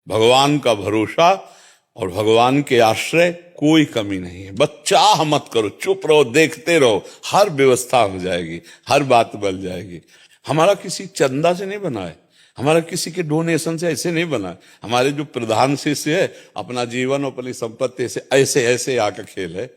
भगवान का भरोसा और भगवान के आश्रय, कोई कमी नहीं है। बस चाह मत करो, चुप रहो, देखते रहो, हर व्यवस्था हो जाएगी, हर बात बन जाएगी। हमारा किसी चंदा से नहीं बना है, हमारा किसी के डोनेशन से ऐसे नहीं बना। हमारे जो प्रधान शिष्य है, अपना जीवन और अपनी संपत्ति से ऐसे ऐसे आकर खेल है।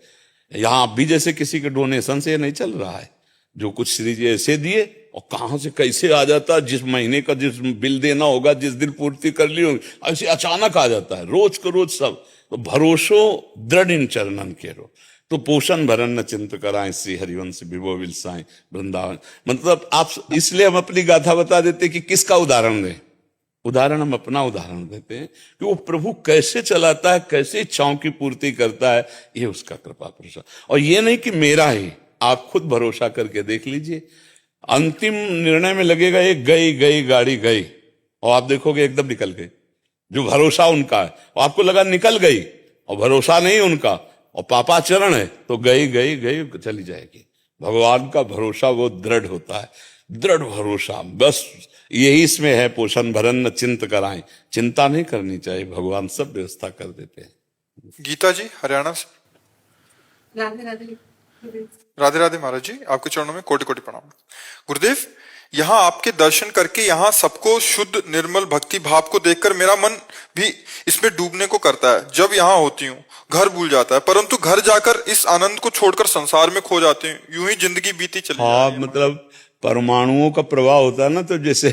यहाँ भी जैसे किसी के डोनेशन से नहीं चल रहा है। जो कुछ श्री जी ऐसे दिए और कहां से कैसे आ जाता है, जिस महीने का जिस बिल देना होगा, जिस दिन पूर्ति कर ली होगी, ऐसे अचानक आ जाता है, रोज को रोज सब। तो भरोसो दृढ़ इन चरणन केरो, तो पोषण भरन न चिंत कराएं, श्री हरिवंश विभो विलसाएं वृंदावन। मतलब आप, इसलिए हम अपनी गाथा बता देते कि किसका उदाहरण दें। उदाहरण हम अपना उदाहरण देते हैं कि वो प्रभु कैसे चलाता है, कैसे इच्छाओं की पूर्ति करता है, ये उसका कृपा प्रसाद। और ये नहीं कि मेरा ही, आप खुद भरोसा करके देख लीजिए। अंतिम निर्णय में लगेगा एक गई गई गाड़ी गई, और आप देखोगे एकदम निकल गई। जो भरोसा उनका है, और आपको लगा निकल गई, और भरोसा नहीं उनका, और पापाचरण है, तो गई गई गई चली जाएगी। भगवान का भरोसा वो दृढ़ होता है, दृढ़ भरोसा। बस यही इसमें है, पोषण भरन न चिंत कराएं, चिंता नहीं करनी चाहिए, भगवान सब व्यवस्था कर देते हैं। गीता जी हरियाणा से। राधे राधे। राधे राधे महाराज जी, आपके चरणों में कोटि कोटि प्रणाम। गुरुदेव, यहाँ आपके दर्शन करके, यहाँ सबको शुद्ध निर्मल भक्ति भाव को देखकर मेरा मन भी इसमें डूबने को करता है। जब यहाँ होती हूँ घर भूल जाता है, परंतु घर जाकर इस आनंद को छोड़कर संसार में खो जाते हैं। यूं ही जिंदगी बीती चली हाँ, जाती है। मतलब परमाणुओं का प्रभाव होता है ना, तो जैसे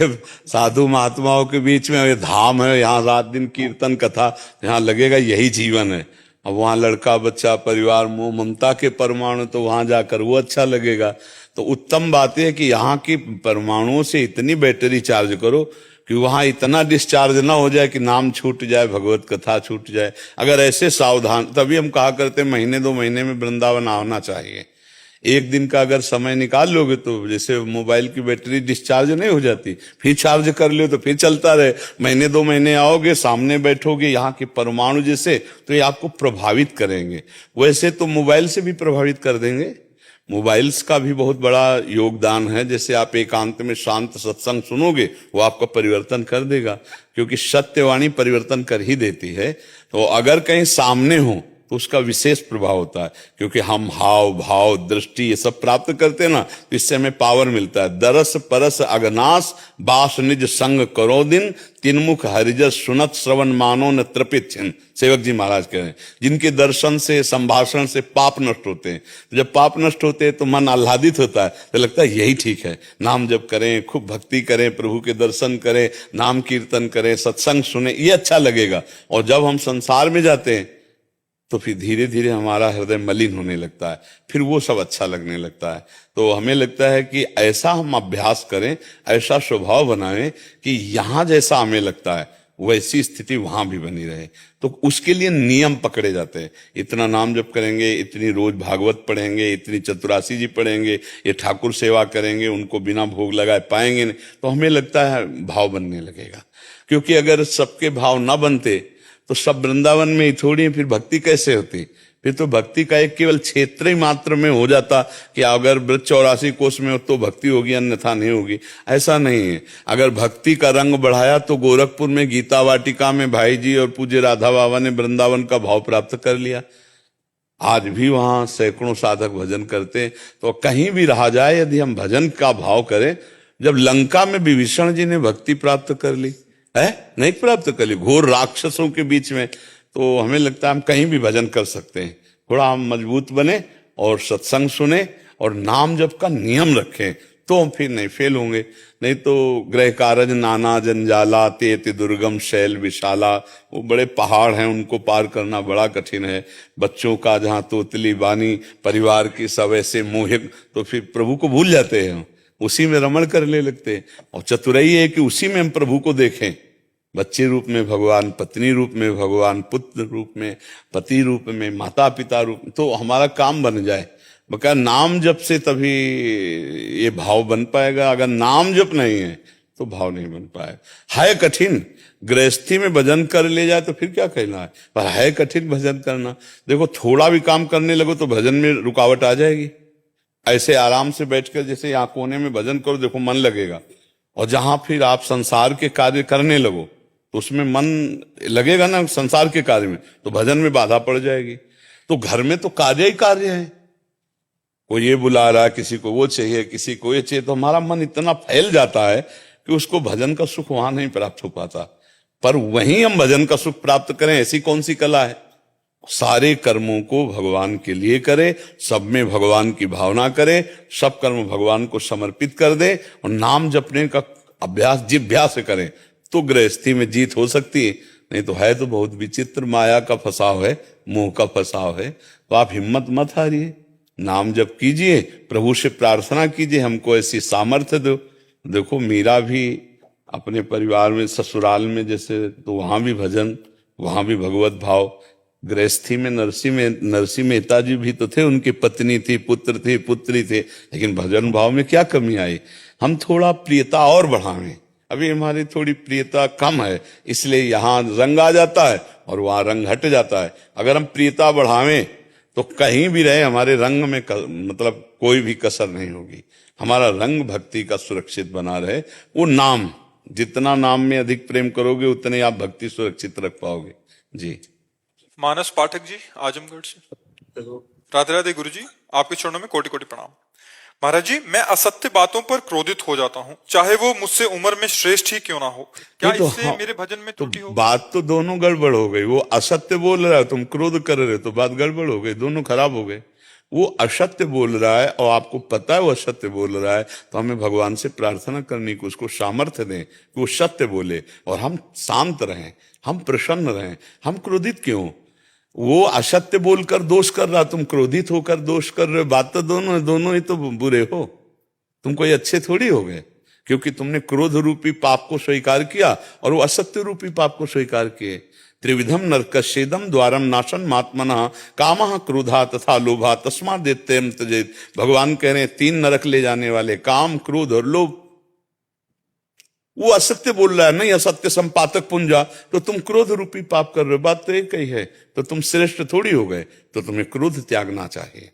साधु महात्माओं के बीच में ये धाम है, यहाँ रात दिन कीर्तन कथा, यहाँ लगेगा यही जीवन है। अब वहाँ लड़का बच्चा परिवार मोह ममता के परमाणु, तो वहां जाकर वो अच्छा लगेगा। तो उत्तम बात है कि यहाँ की परमाणुओं से इतनी बैटरी चार्ज करो कि वहां इतना डिस्चार्ज ना हो जाए कि नाम छूट जाए, भगवत कथा छूट जाए। अगर ऐसे सावधान, तभी हम कहा करते महीने 2 महीने में वृंदावन आना चाहिए। एक दिन का अगर समय निकाल लोगे तो जैसे मोबाइल की बैटरी डिस्चार्ज नहीं हो जाती, फिर चार्ज कर लो तो फिर चलता रहे। महीने 2 महीने आओगे, सामने बैठोगे, यहाँ के परमाणु जैसे, तो ये आपको प्रभावित करेंगे। वैसे तो मोबाइल से भी प्रभावित कर देंगे, मोबाइल्स का भी बहुत बड़ा योगदान है। जैसे आप एकांत में शांत सत्संग सुनोगे, वो आपका परिवर्तन कर देगा, क्योंकि सत्यवाणी परिवर्तन कर ही देती है। तो अगर कहीं सामने हो तो उसका विशेष प्रभाव होता है, क्योंकि हम हाव भाव दृष्टि ये सब प्राप्त करते हैं ना, तो इससे हमें पावर मिलता है। दरस परस अगनास बास निज संग करो दिन, तिनमुख हरिजस सुनत श्रवण मानो न तृपित छिन। सेवक जी महाराज कह रहे हैं, जिनके दर्शन से संभाषण से पाप नष्ट होते हैं। तो जब पाप नष्ट होते हैं तो मन आह्लादित होता है, तो लगता है यही ठीक है, नाम जप करें, खूब भक्ति करें, प्रभु के दर्शन करें, नाम कीर्तन करें, सत्संग सुने, ये अच्छा लगेगा। और जब हम संसार में जाते हैं तो फिर धीरे धीरे हमारा हृदय मलिन होने लगता है, फिर वो सब अच्छा लगने लगता है। तो हमें लगता है कि ऐसा हम अभ्यास करें, ऐसा स्वभाव बनाएं कि यहाँ जैसा हमें लगता है वैसी स्थिति वहां भी बनी रहे। तो उसके लिए नियम पकड़े जाते हैं। इतना नाम जप करेंगे, इतनी रोज भागवत पढ़ेंगे, इतनी चतुरासी जी पढ़ेंगे, ये ठाकुर सेवा करेंगे, उनको बिना भोग लगाए पाएंगे नहीं, तो हमें लगता है भाव बनने लगेगा। क्योंकि अगर सबके भाव ना बनते तो सब वृंदावन में ही थोड़ी, फिर भक्ति कैसे होती? फिर तो भक्ति का एक केवल क्षेत्र ही मात्र में हो जाता कि अगर ब्रज 84 कोष में हो तो भक्ति होगी, अन्यथा नहीं होगी। ऐसा नहीं है। अगर भक्ति का रंग बढ़ाया तो गोरखपुर में गीता वाटिका में भाई जी और पूज्य राधा बाबा ने वृंदावन का भाव प्राप्त कर लिया। आज भी वहां सैकड़ों साधक भजन करते। तो कहीं भी रहा जाए, यदि हम भजन का भाव करें, जब लंका में विभीषण जी ने भक्ति प्राप्त कर ली है, नहीं प्राप्त कर ली, घोर राक्षसों के बीच में, तो हमें लगता है हम कहीं भी भजन कर सकते हैं। थोड़ा हम मजबूत बने और सत्संग सुने और नाम जप का नियम रखें, तो हम फिर नहीं फेल होंगे। नहीं तो ग्रह कारज नाना जंजाला, ते दुर्गम शैल विशाला, वो बड़े पहाड़ हैं, उनको पार करना बड़ा कठिन है। बच्चों का जहाँ तोतली बानी, परिवार की सब ऐसे मोहित, तो फिर प्रभु को भूल जाते हैं, उसी में रमण करने लगते हैं। और चतुराई है कि उसी में हम प्रभु को देखें, बच्चे रूप में भगवान, पत्नी रूप में भगवान, पुत्र रूप में, पति रूप में, माता पिता रूप में, तो हमारा काम बन जाए। बका नाम जप से तभी ये भाव बन पाएगा। अगर नाम जप नहीं है तो भाव नहीं बन पाएगा। है कठिन, गृहस्थी में भजन कर ले जाए तो फिर क्या कहना है, पर है कठिन भजन करना। देखो थोड़ा भी काम करने लगो तो भजन में रुकावट आ जाएगी। ऐसे आराम से बैठकर जैसे यहाँ कोने में भजन करो, देखो मन लगेगा। और जहां फिर आप संसार के कार्य करने लगो तो उसमें मन लगेगा ना संसार के कार्य में, तो भजन में बाधा पड़ जाएगी। तो घर में तो कार्य ही कार्य है, कोई ये बुला रहा है, किसी को वो चाहिए, किसी को ये चाहिए, तो हमारा मन इतना फैल जाता है कि उसको भजन का सुख वहां नहीं प्राप्त हो पाता। पर वहीं हम भजन का सुख प्राप्त करें, ऐसी कौन सी कला है? सारे कर्मों को भगवान के लिए करे, सब में भगवान की भावना करे, सब कर्म भगवान को समर्पित कर दे और नाम जपने का अभ्यास जिभ्यास से करें, तो गृहस्थी में जीत हो सकती है। नहीं तो है तो बहुत विचित्र, माया का फंसाव है, मोह का फंसाव है। तो आप हिम्मत मत हारिए, नाम जप कीजिए, प्रभु से प्रार्थना कीजिए हमको ऐसी सामर्थ्य दो। देखो मीरा भी अपने परिवार में, ससुराल में जैसे, तो वहां भी भजन, वहां भी भगवत भाव। गृहस्थी में नरसिंह मेहता जी भी तो थे, उनकी पत्नी थी, पुत्र थे, पुत्री थे, लेकिन भजन भाव में क्या कमी आई? हम थोड़ा प्रियता और बढ़ावें। अभी हमारी थोड़ी प्रियता कम है, इसलिए यहाँ रंग आ जाता है और वहां रंग हट जाता है। अगर हम प्रियता बढ़ावें तो कहीं भी रहे हमारे रंग में मतलब कोई भी कसर नहीं होगी। हमारा रंग भक्ति का सुरक्षित बना रहे। वो नाम, जितना नाम में अधिक प्रेम करोगे उतने आप भक्ति सुरक्षित रख पाओगे। जी। मानस पाठक जी आजमगढ़ से, राधे राधे गुरु जी, आपके चरणों में कोटि कोटि प्रणाम। महाराज जी, मैं असत्य बातों पर क्रोधित हो जाता हूँ, चाहे वो मुझसे उम्र में श्रेष्ठ ही क्यों ना हो। क्या तो इससे हाँ, मेरे भजन में त्रुटि हो? बात तो दोनों गड़बड़ हो गई। वो असत्य बोल रहा है, तुम क्रोध कर रहे हो, तो बात गड़बड़ हो गई, दोनों खराब हो गए। वो असत्य बोल रहा है और आपको पता है वो असत्य बोल रहा है, तो हमें भगवान से प्रार्थना करनी कि उसको सामर्थ्य दें कि वो सत्य बोले और हम शांत रहें, हम प्रसन्न रहें। हम क्रोधित क्यों? वो असत्य बोलकर दोष कर रहा, तुम क्रोधित होकर दोष कर रहे हो। बात तो दोनों ही तो बुरे हो, तुम कोई अच्छे थोड़ी हो गए, क्योंकि तुमने क्रोध रूपी पाप को स्वीकार किया और वो असत्य रूपी पाप को स्वीकार किए। त्रिविधम नरकस्येदम द्वारम नाशन मात्मना कामः क्रोधा तथा लोभा तस्मात् दैत्यम त्यजेत। भगवान कह रहे हैं 3 नरक ले जाने वाले, काम, क्रोध और लोभ। वो असत्य बोल रहा है, नहीं असत्य संपातक पुंजा, तो तुम क्रोध रूपी पाप कर रहे हो। बात तो एक ही है, तो तुम श्रेष्ठ थोड़ी हो गए, तो तुम्हें क्रोध त्यागना चाहिए।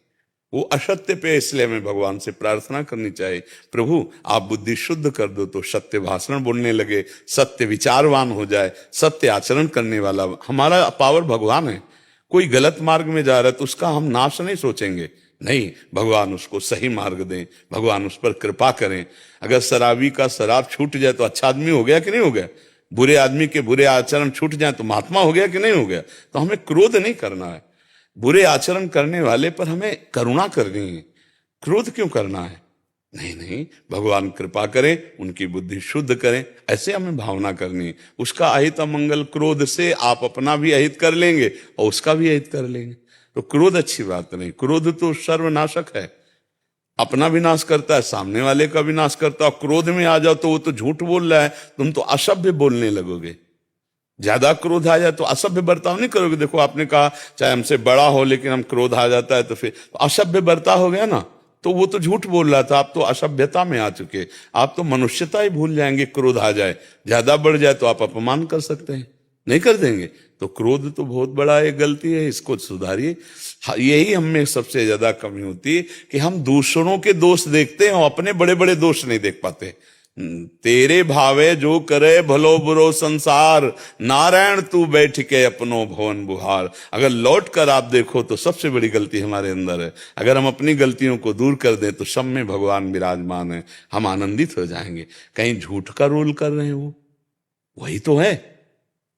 वो असत्य पे, इसलिए हमें भगवान से प्रार्थना करनी चाहिए, प्रभु आप बुद्धि शुद्ध कर दो तो सत्य भाषण बोलने लगे, सत्य विचारवान हो जाए, सत्य आचरण करने वाला। हमारा पावर भगवान है। कोई गलत मार्ग में जा रहा है तो उसका हम नाश नहीं सोचेंगे, नहीं, भगवान उसको सही मार्ग दें, भगवान उस पर कृपा करें। अगर शराबी का शराब छूट जाए तो अच्छा आदमी हो गया कि नहीं हो गया? बुरे आदमी के बुरे आचरण छूट जाए तो महात्मा हो गया कि नहीं हो गया? तो हमें क्रोध नहीं करना है, बुरे आचरण करने वाले पर हमें करुणा करनी है। क्रोध क्यों करना है? नहीं, भगवान कृपा करें, उनकी बुद्धि शुद्ध करें, ऐसे हमें भावना करनी है। उसका अहित अमंगल क्रोध से आप अपना भी अहित कर लेंगे और उसका भी अहित कर लेंगे, तो क्रोध अच्छी बात नहीं। क्रोध तो सर्वनाशक है, अपना विनाश करता है, सामने वाले का विनाश करता है। क्रोध में आ जाओ तो वो तो झूठ बोल रहा है, तुम तो असभ्य बोलने लगोगे। ज्यादा क्रोध आ जाए तो असभ्य बर्ताव नहीं करोगे। देखो आपने कहा चाहे हमसे बड़ा हो, लेकिन हम क्रोध आ जाता है तो फिर असभ्य बर्ताव हो गया ना, तो वो तो झूठ बोल रहा था, आप तो असभ्यता में आ चुके, आप तो मनुष्यता ही भूल जाएंगे। क्रोध आ जाए, ज्यादा बढ़ जाए तो आप अपमान कर सकते हैं, नहीं कर देंगे। तो क्रोध तो बहुत बड़ा एक गलती है, इसको सुधारिए। यही हम में सबसे ज्यादा कमी होती है कि हम दूसरों के दोष देखते हैं और अपने बड़े बड़े दोष नहीं देख पाते। तेरे भावे जो करे भलो बुरो संसार, नारायण तू बैठ के अपनो भवन बुहार। अगर लौट कर आप देखो तो सबसे बड़ी गलती हमारे अंदर है। अगर हम अपनी गलतियों को दूर कर दें तो सब में भगवान विराजमान है, हम आनंदित हो जाएंगे। कहीं झूठ का रोल कर रहे हैं, वो वही तो है,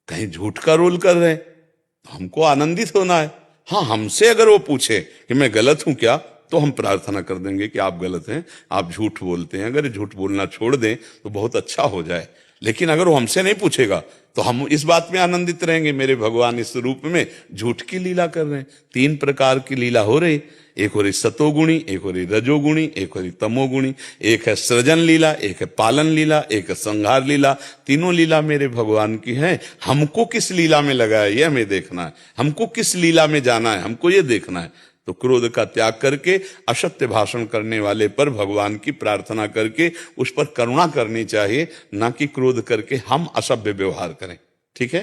कहीं झूठ का रोल कर रहे हैं, तो हमको आनंदित होना है। हाँ, हमसे अगर वो पूछे कि मैं गलत हूं क्या, तो हम प्रार्थना कर देंगे कि आप गलत हैं, आप झूठ बोलते हैं। अगर झूठ बोलना छोड़ दें तो बहुत अच्छा हो जाए। लेकिन अगर वो हमसे नहीं पूछेगा तो हम इस बात में आनंदित रहेंगे, मेरे भगवान इस रूप में झूठ की लीला कर रहे हैं। 3 प्रकार की लीला हो रही, एक हो रही सतोगुणी, एक हो रही रजोगुणी, एक हो रही तमोगुणी। एक है सृजन लीला, एक है पालन लीला, एक है संहार लीला। तीनों लीला मेरे भगवान की हैं। हमको किस लीला में लगा है ये हमें देखना है, हमको किस लीला में जाना है हमको ये देखना है। तो क्रोध का त्याग करके असत्य भाषण करने वाले पर भगवान की प्रार्थना करके उस पर करुणा करनी चाहिए, ना कि क्रोध करके हम असभ्य व्यवहार करें। ठीक है,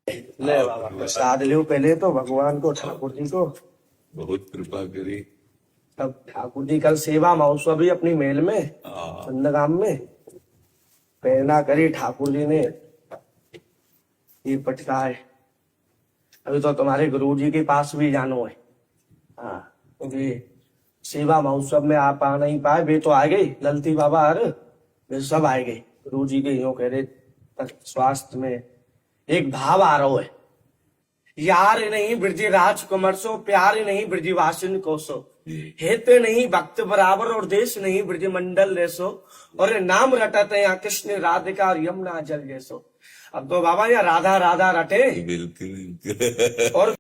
ले बाबा प्रसाद लो पहले तो भगवान को, ठाकुर जी को बहुत कृपा करी। तब ठाकुर जी कल सेवा महोत्सव भी अपनी मेल में नंदगाम में प्रेरणा करी ठाकुर जी ने। ये पटका है। अभी तो तुम्हारे गुरुजी के पास भी जानो है। हाँ, क्योंकि सेवा महोत्सव में आप आ नहीं पाए, वे तो आ गए, ललती बाबा और वे सब आ गए। गुरुजी के यूं कह रहे स्वास्थ्य में एक भाव आ रहा है, यार नहीं ब्रजी राजकुमार सो, प्यार नहीं ब्रजवासिन को सो, हेते नहीं भक्त बराबर और देश नहीं ब्रज मंडल जैसो, और नाम रटते यहाँ कृष्ण राधिका और यमुना जल जैसो। अब तो बाबा यहाँ राधा राधा रटे बिल्कुल और